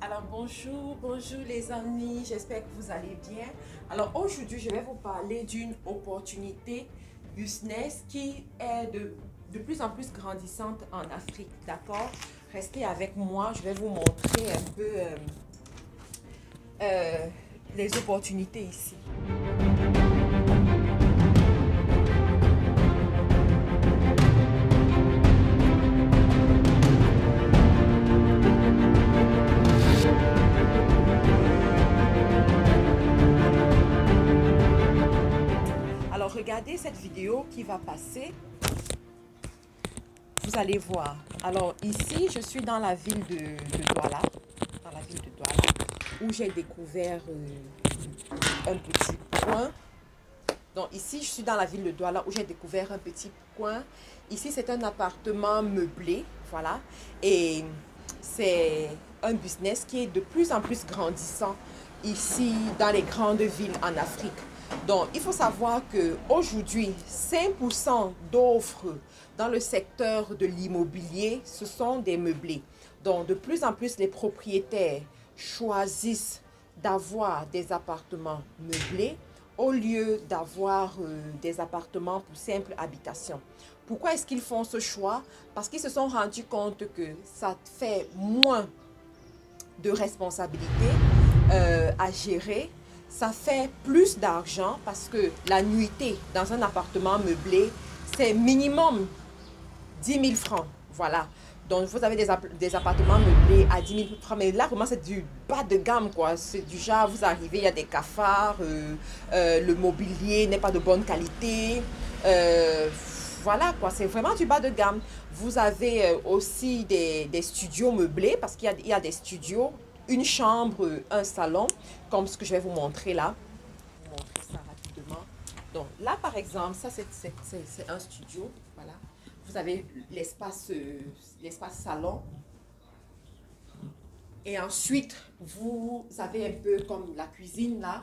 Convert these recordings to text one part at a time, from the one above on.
Alors bonjour les amis, j'espère que vous allez bien. Alors aujourd'hui, je vais vous parler d'une opportunité business qui est de plus en plus grandissante en Afrique, d'accord? Restez avec moi, je vais vous montrer un peu euh, les opportunités ici. Alors regardez cette vidéo qui va passer. Vous allez voir. Alors ici, je suis dans la ville de Douala, dans la ville de Douala, où j'ai découvert un petit coin. Donc ici, je suis dans la ville de Douala, où j'ai découvert un petit coin. Ici, c'est un appartement meublé, voilà. Et c'est un business qui est de plus en plus grandissant ici dans les grandes villes en Afrique. Donc, il faut savoir qu'aujourd'hui, 5% d'offres dans le secteur de l'immobilier, ce sont des meublés. Donc, de plus en plus, les propriétaires choisissent d'avoir des appartements meublés au lieu d'avoir des appartements pour simple habitation. Pourquoi est-ce qu'ils font ce choix? Parce qu'ils se sont rendus compte que ça fait moins de responsabilités à gérer. Ça fait plus d'argent parce que la nuitée dans un appartement meublé, c'est minimum 10 000 francs. Voilà. Donc, vous avez des appartements meublés à 10 000 francs. Mais là, vraiment, c'est du bas de gamme, quoi. C'est du genre, vous arrivez, il y a des cafards, le mobilier n'est pas de bonne qualité. Voilà, quoi. C'est vraiment du bas de gamme. Vous avez aussi des studios meublés parce qu'il y a des studios, une chambre, un salon, comme ce que je vais vous montrer là. Je vais vous montrer ça rapidement. Donc, là, par exemple, ça, c'est un studio. Voilà. Vous avez l'espace salon. Et ensuite, vous avez un peu comme la cuisine là.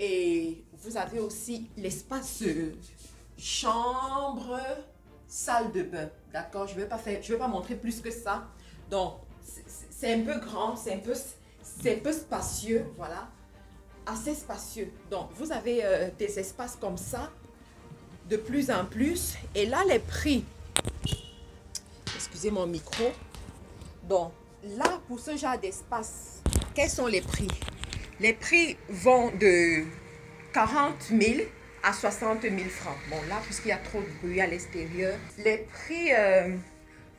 Et vous avez aussi l'espace chambre, salle de bain. D'accord? Je vais pas montrer plus que ça. Donc, c'est un peu grand, c'est un peu spacieux. Voilà. Assez spacieux. Donc, vous avez des espaces comme ça de plus en plus. Et là, les prix. Excusez mon micro. Donc, là, pour ce genre d'espace, quels sont les prix? Les prix vont de 40 000 à 60 000 francs. Bon, là, puisqu'il y a trop de bruit à l'extérieur, les prix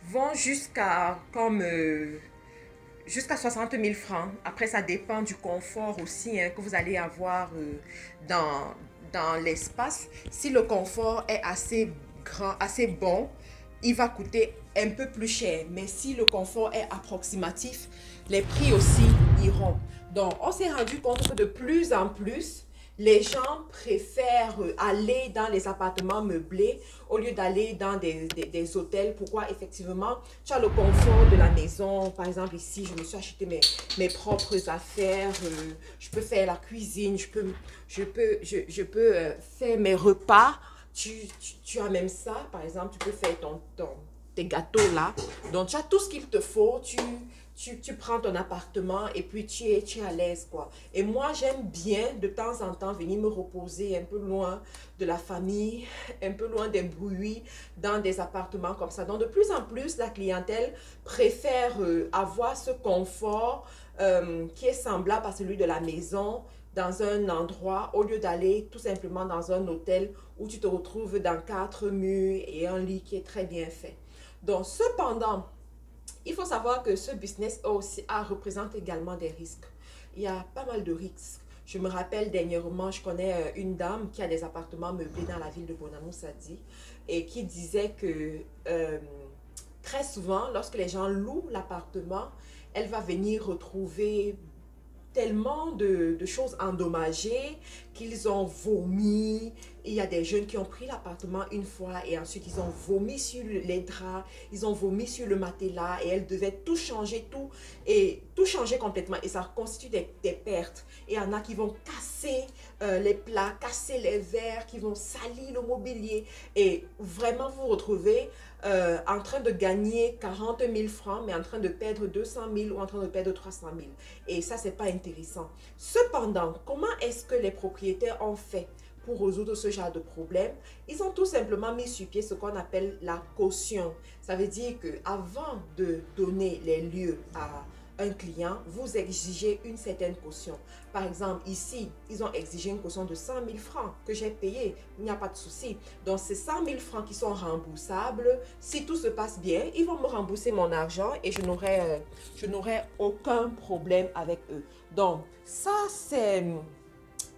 vont jusqu'à 60 000 francs. Après, ça dépend du confort aussi hein, que vous allez avoir dans l'espace. Si le confort est assez grand, assez bon, il va coûter un peu plus cher. Mais si le confort est approximatif, les prix aussi iront. Donc, on s'est rendu compte que de plus en plus, les gens préfèrent aller dans les appartements meublés au lieu d'aller dans des hôtels. Pourquoi? Effectivement, tu as le confort de la maison. Par exemple, ici, je me suis acheté mes propres affaires. Je peux faire la cuisine. Je peux faire mes repas. Tu as même ça. Par exemple, tu peux faire tes gâteaux là. Donc, tu as tout ce qu'il te faut. Tu prends ton appartement et puis tu es à l'aise, quoi. Et moi, j'aime bien de temps en temps venir me reposer un peu loin de la famille, un peu loin des bruits, dans des appartements comme ça. Donc, de plus en plus, la clientèle préfère avoir ce confort qui est semblable à celui de la maison, dans un endroit, au lieu d'aller tout simplement dans un hôtel où tu te retrouves dans 4 murs et un lit qui est très bien fait. Donc, cependant, il faut savoir que ce business aussi représente également des risques. Il y a pas mal de risques. Je me rappelle dernièrement, je connais une dame qui a des appartements meublés dans la ville de Bonamou-Sadi et qui disait que très souvent, lorsque les gens louent l'appartement, elle va venir retrouver tellement de choses endommagées qu'ils ont vomi. Il y a des jeunes qui ont pris l'appartement une fois et ensuite ils ont vomi sur les draps, ils ont vomi sur le matelas et elles devaient tout changer, tout tout changer complètement et ça constitue des pertes. Et il y en a qui vont casser les plats, casser les verres, qui vont salir le mobilier et vraiment vous retrouvez en train de gagner 40 000 francs, mais en train de perdre 200 000 ou en train de perdre 300 000. Et ça, c'est pas intéressant. Cependant, comment est-ce que les propriétaires ont fait pour résoudre ce genre de problème? Ils ont tout simplement mis sur pied ce qu'on appelle la caution. Ça veut dire qu'avant de donner les lieux à un client, vous exigez une certaine caution. Par exemple, ici, ils ont exigé une caution de 100 000 francs que j'ai payé. Il n'y a pas de souci. Donc, ces 100 000 francs qui sont remboursables, si tout se passe bien, ils vont me rembourser mon argent et je n'aurai aucun problème avec eux. Donc, ça, c'est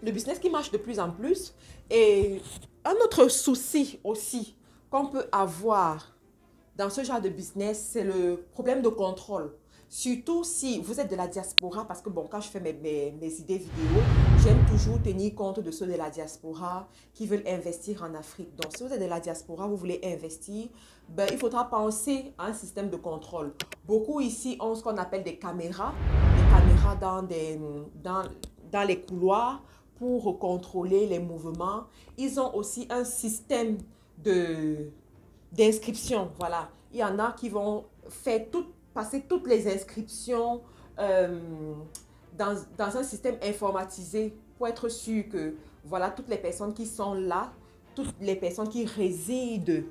le business qui marche de plus en plus. Et un autre souci aussi qu'on peut avoir dans ce genre de business, c'est le problème de contrôle. Surtout si vous êtes de la diaspora, parce que bon, quand je fais mes idées vidéo, j'aime toujours tenir compte de ceux de la diaspora qui veulent investir en Afrique. Donc, si vous êtes de la diaspora, vous voulez investir, ben, il faudra penser à un système de contrôle. Beaucoup ici ont ce qu'on appelle des caméras dans les couloirs pour contrôler les mouvements. Ils ont aussi un système d'inscription. Voilà. Il y en a qui vont passer toutes les inscriptions dans un système informatisé pour être sûr que voilà, toutes les personnes qui sont là, toutes les personnes qui résident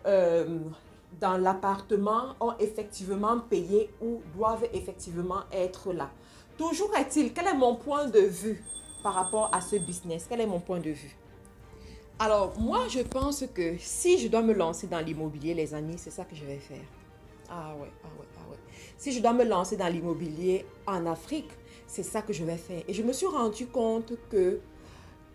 dans l'appartement ont effectivement payé ou doivent effectivement être là. Toujours est-il, quel est mon point de vue par rapport à ce business? Quel est mon point de vue? Alors, moi, je pense que si je dois me lancer dans l'immobilier, les amis, c'est ça que je vais faire. Ah ouais. Si je dois me lancer dans l'immobilier en Afrique, c'est ça que je vais faire. Et je me suis rendu compte que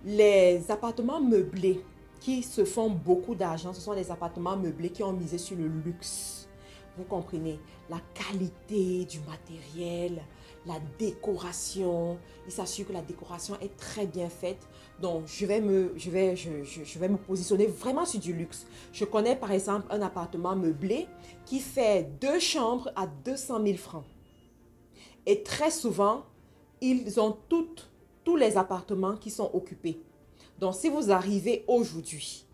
les appartements meublés qui se font beaucoup d'argent, ce sont les appartements meublés qui ont misé sur le luxe. Vous comprenez? La qualité du matériel, la décoration. Ils s'assurent que la décoration est très bien faite. Donc, je vais me positionner vraiment sur du luxe. Je connais par exemple un appartement meublé qui fait 2 chambres à 200 000 francs. Et très souvent, ils ont tous les appartements qui sont occupés. Donc, si vous arrivez aujourd'hui,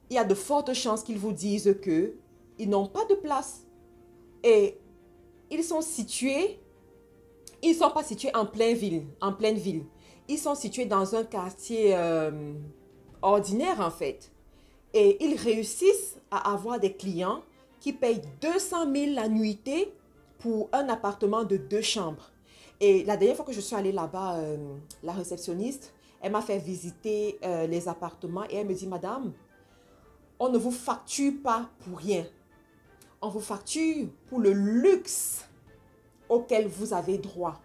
il y a de fortes chances qu'ils vous disent qu'ils n'ont pas de place. Et ils sont situés, ils ne sont pas situés en pleine ville. Ils sont situés dans un quartier ordinaire en fait. Et ils réussissent à avoir des clients qui payent 200 000 la nuitée pour un appartement de 2 chambres. Et la dernière fois que je suis allée là-bas, la réceptionniste, elle m'a fait visiter les appartements et elle me dit, madame, on ne vous facture pas pour rien. On vous facture pour le luxe auquel vous avez droit.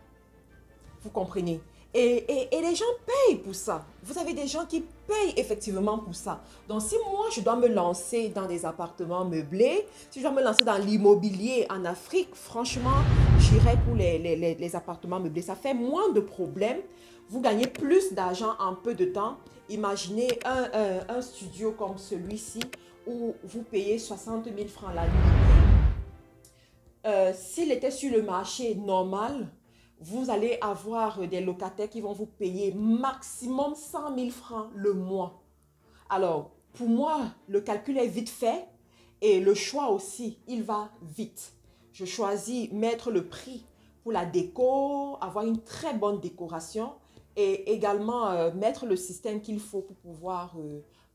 Vous comprenez? Et les gens payent pour ça. Vous avez des gens qui payent effectivement pour ça. Donc, si moi, je dois me lancer dans des appartements meublés, si je dois me lancer dans l'immobilier en Afrique, franchement, j'irai pour les appartements meublés. Ça fait moins de problèmes. Vous gagnez plus d'argent en peu de temps. Imaginez un studio comme celui-ci où vous payez 60 000 francs la nuit. S'il était sur le marché normal, vous allez avoir des locataires qui vont vous payer maximum 100 000 francs le mois. Alors, pour moi, le calcul est vite fait et le choix aussi, il va vite. Je choisis mettre le prix pour la déco, avoir une très bonne décoration et également mettre le système qu'il faut pour pouvoir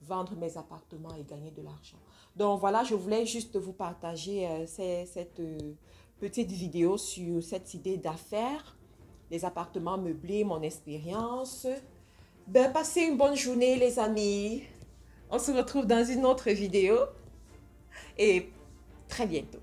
vendre mes appartements et gagner de l'argent. Donc voilà, je voulais juste vous partager cette petite vidéo sur cette idée d'affaires, les appartements meublés, mon expérience. Ben, passez une bonne journée les amis. On se retrouve dans une autre vidéo et très bientôt.